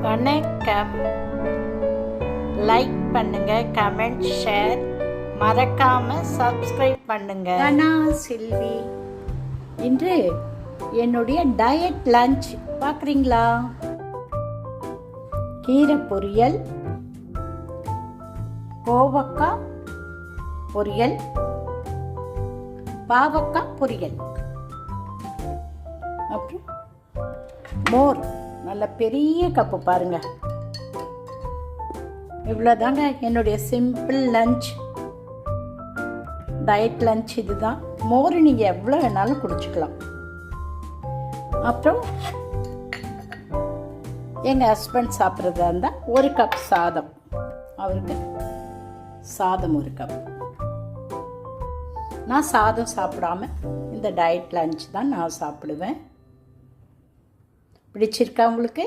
வணக்கம். லைக் பண்ணுங்க, comment, share, மறக்காம சப்ஸ்கிரைப் பண்ணுங்க. நான் செல்வி. இன்று என்னுடைய டயட் லஞ்ச் பார்க்குறீங்களா? கீரை பொரியல், கோவக்காய் பொரியல், பாவக்காய் பொரியல், அப்புறம் மோர். நல்ல பெரிய கப்பு பாருங்க. இவ்வளோதாங்க என்னுடைய சிம்பிள் லஞ்ச், டயட் லஞ்ச். இதுதான். மோர் நீங்கள் எவ்வளோ வேணாலும் குடிச்சுக்கலாம். அப்புறம் எங்கள் ஹஸ்பண்ட் சாப்பிட்றதா இருந்தால் ஒரு கப் சாதம், அவருக்கு சாதம் ஒரு கப். நான் சாதம் சாப்பிடாம இந்த டயட் லஞ்ச் தான் நான் சாப்பிடுவேன். பிடிச்சிருக்கா உங்களுக்கு?